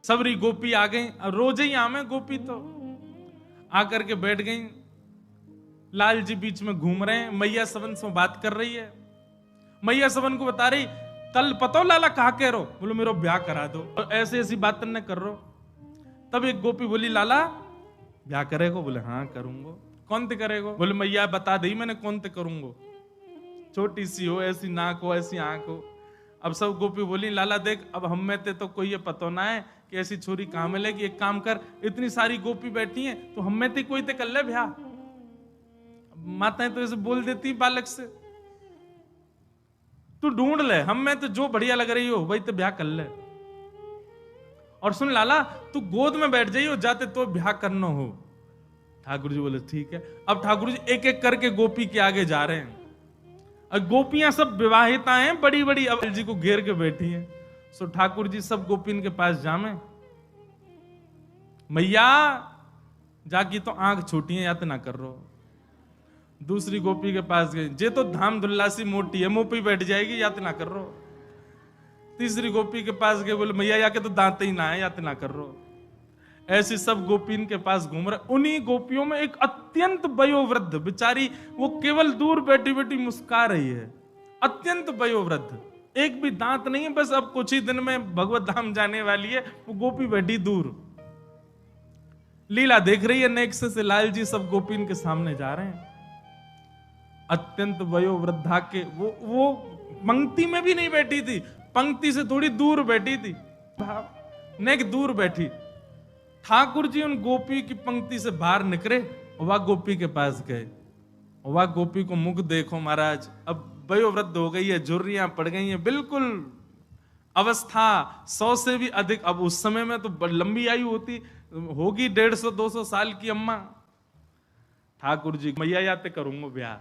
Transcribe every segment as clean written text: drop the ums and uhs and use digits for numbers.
सबरी गोपी आ गई, रोज ही आमे गोपी तो आकर के बैठ गई। लाल जी बीच में घूम रहे हैं, मैया सबन से बात कर रही है। मैया सबन को बता रही, कल पतो लाला कहा कह रो, बोलो मेरा ब्याह करा दो, ऐसे ऐसी बात न कर रो। तब एक गोपी बोली, लाला ब्याह करेगो? बोले हाँ करूंगो। कौन ते करेगो? बोले मैया बता दी मैंने कौन ते करूंगो, छोटी सी हो, ऐसी नाक हो, ऐसी आंख हो। अब सब गोपी बोली, लाला देख अब हम में ते तो कोई ये पतो ना है कि ऐसी छोरी कहां मिलेगी, एक काम कर, इतनी सारी गोपी बैठी हैं तो हम में ते कोई ते कर ले ब्याह। माताएं तो ऐसे बोल देती बालक से, तू ढूंढ ले, हम में तो जो बढ़िया लग रही हो वही तो ब्याह कर ले। और सुन लाला, तू गोद में बैठ जाइयो जाते तो ब्याह करना हो। ठाकुर जी बोले ठीक है। अब ठाकुर जी एक एक करके गोपी के आगे जा रहे हैं। और गोपियां सब विवाहिता हैं, बड़ी बड़ी अवल जी को घेर के बैठी हैं। सो ठाकुर जी सब गोपिन के पास जामे, मैया जाकी तो आंख छोटी है याद ना कर रो। दूसरी गोपी के पास गई, जे तो धाम दुल्लासी मोटी है, मुंह पे बैठ जाएगी, याद ना कर रो। तीसरी गोपी के पास गए, बोले मैया या के तो दांत ही ना है, याद ना कर रो। ऐसी सब गोपीन के पास घूम रहे। उन्हीं गोपियों में एक अत्यंत वयोवृद्ध बेचारी, वो केवल दूर बैठी बैठी मुस्कुरा रही है, अत्यंत वयोवृद्ध, एक भी दांत नहीं है, बस अब कुछ ही दिन में भगवत धाम जाने वाली है। वो गोपी बैठी दूर लीला देख रही है। नेक्स्ट से लाल जी सब गोपीन के सामने जा रहे हैं। अत्यंत वयोवृद्धा के वो पंक्ति में भी नहीं बैठी थी, पंक्ति से थोड़ी दूर बैठी थी, नेक दूर बैठी। ठाकुर जी उन गोपी की पंक्ति से बाहर निकले, वह गोपी के पास गए। वह गोपी को मुख देखो महाराज, अब वयोवृद्ध हो गई है, झुर्रियां पड़ गई हैं, बिल्कुल अवस्था 100 से भी अधिक। अब उस समय में तो लंबी आयु होती होगी, 150-200 साल की अम्मा। ठाकुर जी, मैया याते करूंगा ब्याह।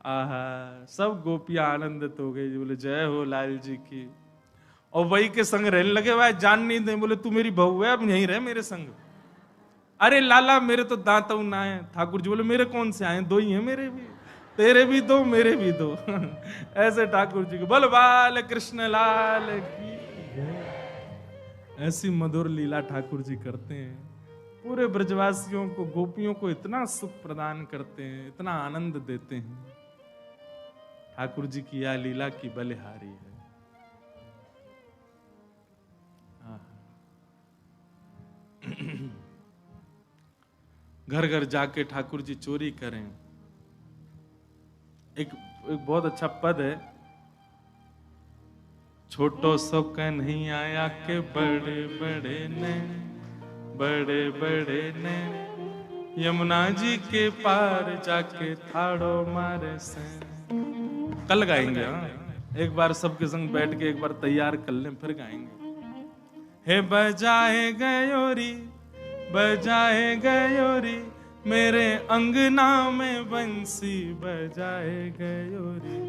आहा, सब गोपियां आनंदित हो गई, बोले जय हो लाल जी की। और वही के संग रहने लगे, वह जान नहीं दे, बोले तू मेरी बहू है, अब यहीं रह मेरे संग। अरे लाला मेरे तो दांत ना है। ठाकुर जी बोले मेरे कौन से आए, 2 ही हैं मेरे भी, तेरे भी 2 मेरे भी 2। ऐसे ठाकुर जी को बोल बाल कृष्ण लाल की। ऐसी मधुर लीला ठाकुर जी करते हैं, पूरे ब्रजवासियों को, गोपियों को इतना सुख प्रदान करते हैं, इतना आनंद देते हैं। ठाकुर जी की यह लीला की बलिहारी है। घर घर जाके ठाकुर जी चोरी करें। एक बहुत अच्छा पद है, छोटो सो नहीं आया के बड़े बड़े ने, बड़े बड़े ने, यमुना जी के पार जाके थाड़ो मारे से। कल गाएंगे, हाँ एक बार सबके संग बैठ के एक बार तैयार कर लें, फिर गाएंगे। हे बजाए गयोरी, बजाए गयोरी, मेरे अंगना में बंसी बजाए गयोरी।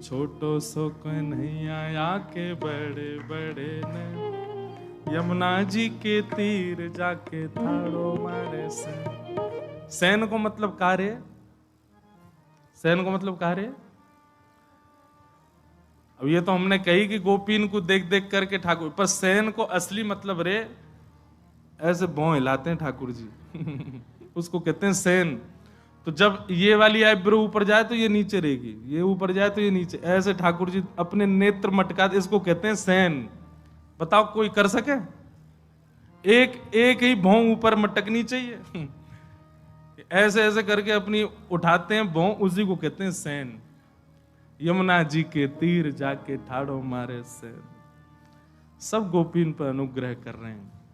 छोटो सो नहीं आया के बड़े बड़े ने, यमुना जी के तीर जाके थाड़ो मारे से। सैन को मतलब कार्य, सैन को मतलब कार्य। अब ये तो हमने कही कि गोपीन को देख देख करके ठाकुर, पर सैन को असली मतलब रे ऐसे भौं हिलाते हैं ठाकुर जी। उसको कहते हैं सैन। तो जब ये वाली आईब्रो ऊपर जाए तो ये नीचे रहेगी, ये ऊपर जाए तो ये नीचे, ऐसे ठाकुर जी अपने नेत्र मटका, इसको कहते हैं सैन। बताओ कोई कर सके? एक ही भौं ऊपर मटकनी चाहिए। ऐसे ऐसे करके अपनी उठाते हैं भौं, उसी को कहते हैं सैन। यमुना जी के तीर जाके ठाड़ो मारे सैन। सब गोपीन पर अनुग्रह कर रहे हैं।